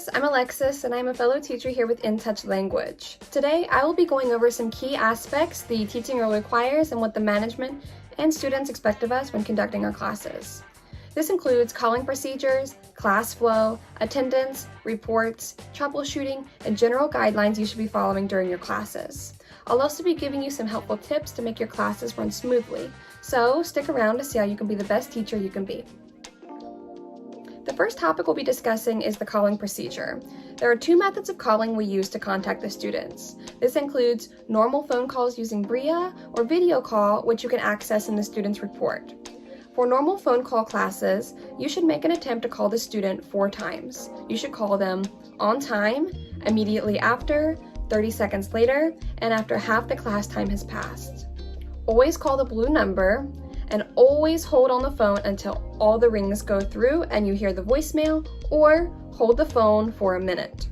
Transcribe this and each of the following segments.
guys, I'm Alexis and I'm a fellow teacher here with in-tocuh language. Today I will be going over some key aspects the teaching role requires and what the management and students expect of us when conducting our classes. This includes calling procedures, class flow, attendance, reports, troubleshooting, and general guidelines you should be following during your classes. I'll also be giving you some helpful tips to make your classes run smoothly, so stick around to see how you can be the best teacher you can be. The first topic we'll be discussing is the calling procedure. There are two methods of calling we use to contact the students. This includes normal phone calls using BRIA or video call, which you can access in the student's report. For normal phone call classes, you should make an attempt to call the student 4 times. You should call them on time, immediately after, 30 seconds later, and after half the class time has passed. Always call the blue number, and always hold on the phone until all the rings go through and you hear the voicemail, or hold the phone for a minute.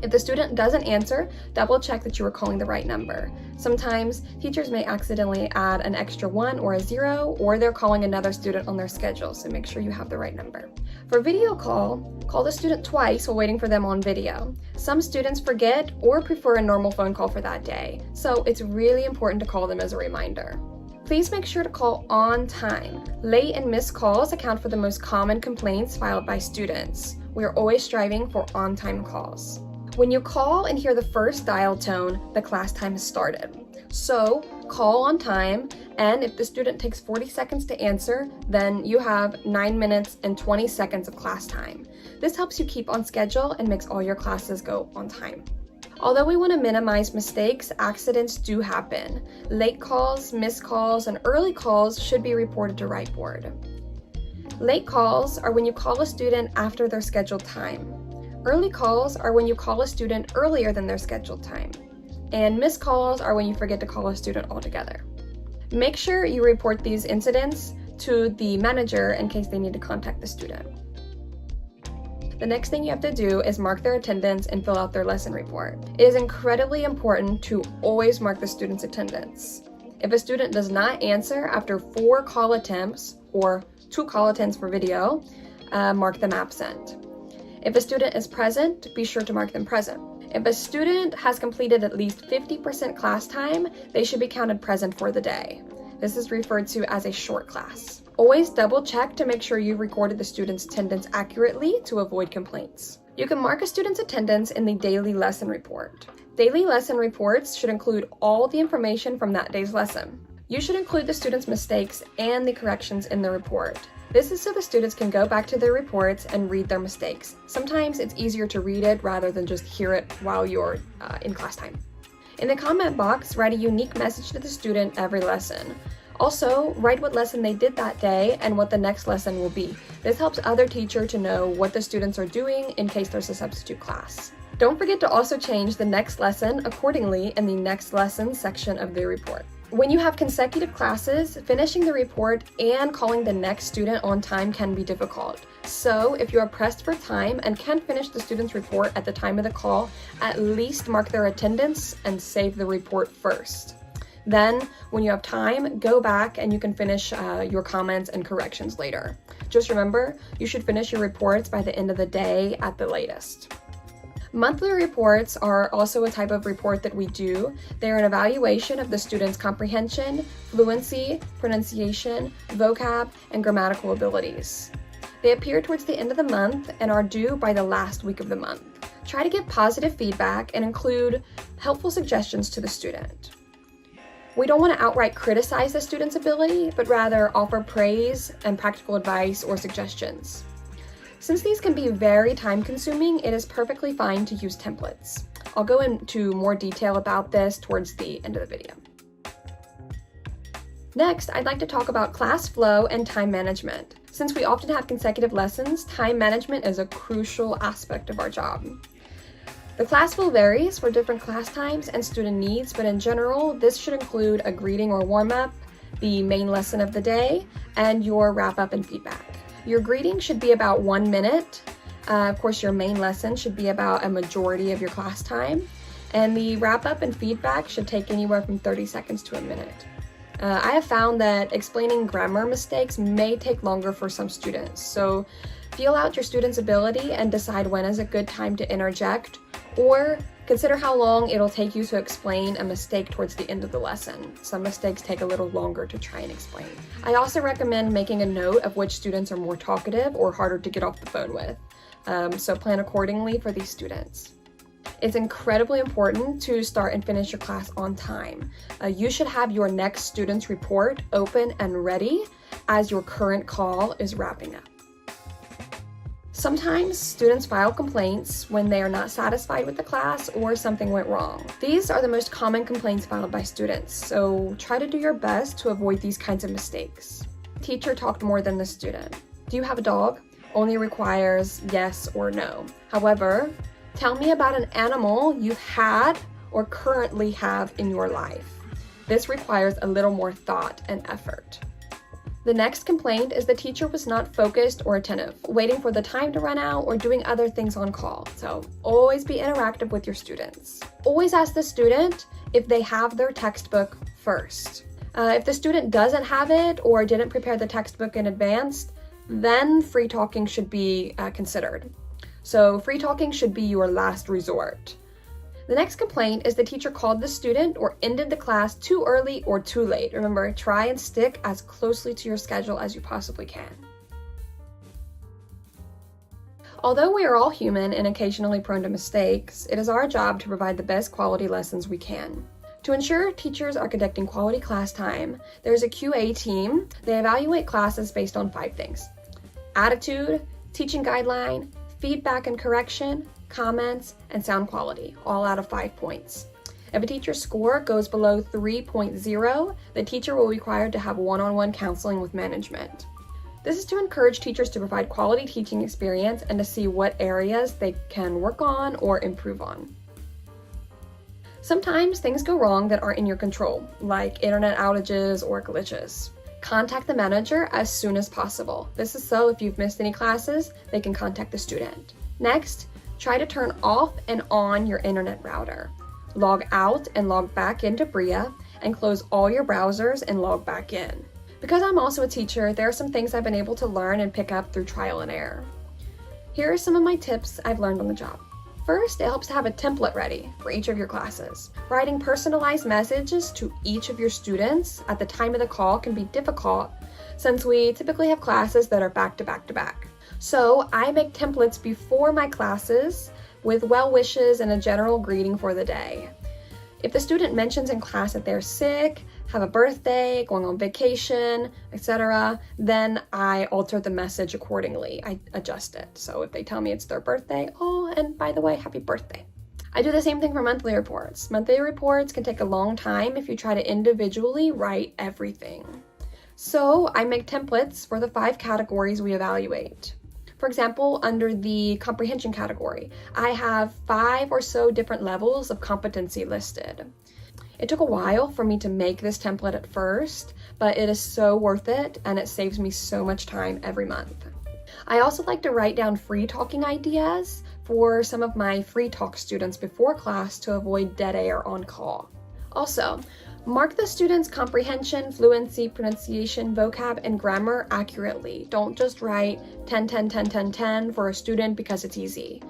If the student doesn't answer, double check that you are calling the right number. Sometimes teachers may accidentally add an extra 1 or a 0, or they're calling another student on their schedule, so make sure you have the right number. For video call the student twice while waiting for them on video. Some students forget or prefer a normal phone call for that day, so it's really important to call them as a reminder. Please make sure to call on time. Late and missed calls account for the most common complaints filed by students. We are always striving for on-time calls. When you call and hear the first dial tone, the class time has started. So call on time, and if the student takes 40 seconds to answer, then you have 9 minutes and 20 seconds of class time. This helps you keep on schedule and makes all your classes go on time. Although we want to minimize mistakes, accidents do happen. Late calls, missed calls, and early calls should be reported to Right Board. Late calls are when you call a student after their scheduled time. Early calls are when you call a student earlier than their scheduled time. And missed calls are when you forget to call a student altogether. Make sure you report these incidents to the manager in case they need to contact the student. The next thing you have to do is mark their attendance and fill out their lesson report. It is incredibly important to always mark the student's attendance. If a student does not answer after 4 call attempts or 2 call attempts for video, mark them absent. If a student is present, be sure to mark them present. If a student has completed at least 50% class time, they should be counted present for the day. This is referred to as a short class. Always double check to make sure you recorded the student's attendance accurately to avoid complaints. You can mark a student's attendance in the daily lesson report. Daily lesson reports should include all the information from that day's lesson. You should include the student's mistakes and the corrections in the report. This is so the students can go back to their reports and read their mistakes. Sometimes it's easier to read it rather than just hear it while you're in class time. In the comment box, write a unique message to the student every lesson. Also, write what lesson they did that day and what the next lesson will be. This helps other teachers to know what the students are doing in case there's a substitute class. Don't forget to also change the next lesson accordingly in the next lesson section of the report. When you have consecutive classes, finishing the report and calling the next student on time can be difficult. So if you are pressed for time and can't finish the student's report at the time of the call, at least mark their attendance and save the report first. Then, when you have time, go back and you can finish your comments and corrections later. Just remember, you should finish your reports by the end of the day at the latest. Monthly reports are also a type of report that we do. They are an evaluation of the student's comprehension, fluency, pronunciation, vocab, and grammatical abilities. They appear towards the end of the month and are due by the last week of the month. Try to give positive feedback and include helpful suggestions to the student. We don't want to outright criticize the student's ability, but rather offer praise and practical advice or suggestions. Since these can be very time-consuming, it is perfectly fine to use templates. I'll go into more detail about this towards the end of the video. Next, I'd like to talk about class flow and time management. Since we often have consecutive lessons, time management is a crucial aspect of our job. The class flow varies for different class times and student needs, but in general, this should include a greeting or warm-up, the main lesson of the day, and your wrap-up and feedback. Your greeting should be about 1 minute. Of course, your main lesson should be about a majority of your class time, and the wrap-up and feedback should take anywhere from 30 seconds to a minute. I have found that explaining grammar mistakes may take longer for some students, so feel out your student's ability and decide when is a good time to interject, or consider how long it'll take you to explain a mistake towards the end of the lesson. Some mistakes take a little longer to try and explain. I also recommend making a note of which students are more talkative or harder to get off the phone with, so plan accordingly for these students. It's incredibly important to start and finish your class on time. You should have your next student's report open and ready as your current call is wrapping up. Sometimes students file complaints when they are not satisfied with the class or something went wrong. These are the most common complaints filed by students, so try to do your best to avoid these kinds of mistakes. Teacher talked more than the student. Do you have a dog? Only requires yes or no. However, tell me about an animal you've had or currently have in your life. This requires a little more thought and effort. The next complaint is the teacher was not focused or attentive, waiting for the time to run out or doing other things on call. So always be interactive with your students. Always ask the student if they have their textbook first. If the student doesn't have it or didn't prepare the textbook in advance, then free talking should be considered. So free talking should be your last resort. The next complaint is the teacher called the student or ended the class too early or too late. Remember, try and stick as closely to your schedule as you possibly can. Although we are all human and occasionally prone to mistakes, it is our job to provide the best quality lessons we can. To ensure teachers are conducting quality class time, there is a QA team. They evaluate classes based on 5 things: attitude, teaching guideline, feedback and correction, comments, and sound quality, all out of 5 points. If a teacher's score goes below 3.0, the teacher will be required to have one-on-one counseling with management. This is to encourage teachers to provide quality teaching experience and to see what areas they can work on or improve on. Sometimes things go wrong that aren't in your control, like internet outages or glitches. Contact the manager as soon as possible. This is so if you've missed any classes, they can contact the student. Next, try to turn off and on your internet router. Log out and log back into Bria and close all your browsers and log back in. Because I'm also a teacher, there are some things I've been able to learn and pick up through trial and error. Here are some of my tips I've learned on the job. First, it helps to have a template ready for each of your classes. Writing personalized messages to each of your students at the time of the call can be difficult since we typically have classes that are back to back to back. So I make templates before my classes with well wishes and a general greeting for the day. If the student mentions in class that they're sick, have a birthday, going on vacation, etc., then I alter the message accordingly. I adjust it. So if they tell me it's their birthday, oh, and by the way, happy birthday. I do the same thing for monthly reports. Monthly reports can take a long time if you try to individually write everything. So I make templates for the 5 categories we evaluate. For example, under the comprehension category, I have 5 or so different levels of competency listed. It took a while for me to make this template at first, but it is so worth it and it saves me so much time every month. I also like to write down free talking ideas for some of my free talk students before class to avoid dead air on call. Also, mark the student's comprehension, fluency, pronunciation, vocab, and grammar accurately. Don't just write 10, 10, 10, 10, 10 for a student because it's easy.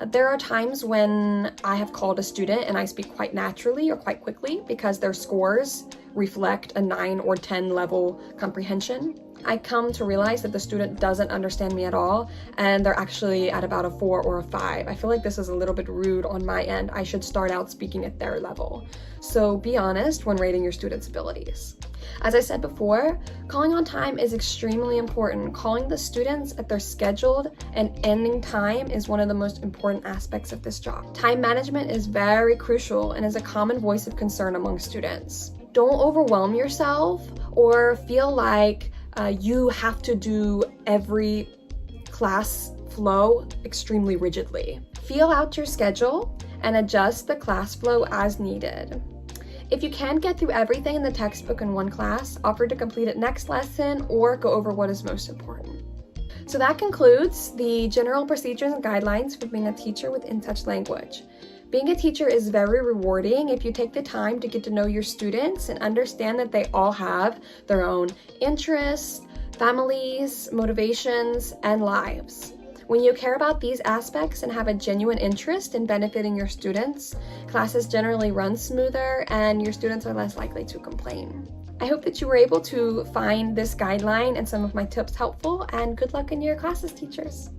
There are times when I have called a student and I speak quite naturally or quite quickly because their scores reflect a 9 or 10 level comprehension. I come to realize that the student doesn't understand me at all and they're actually at about a 4 or a 5. I feel like this is a little bit rude on my end. I should start out speaking at their level. So be honest when rating your students' abilities. As I said before, calling on time is extremely important. Calling the students at their scheduled and ending time is one of the most important aspects of this job. Time management is very crucial and is a common voice of concern among students. Don't overwhelm yourself or feel like you have to do every class flow extremely rigidly. Feel out your schedule and adjust the class flow as needed. If you can't get through everything in the textbook in one class, offer to complete it next lesson or go over what is most important. So that concludes the general procedures and guidelines for being a teacher with in-touch language. Being a teacher is very rewarding if you take the time to get to know your students and understand that they all have their own interests, families, motivations, and lives. When you care about these aspects and have a genuine interest in benefiting your students, classes generally run smoother and your students are less likely to complain. I hope that you were able to find this guideline and some of my tips helpful, and good luck in your classes, teachers.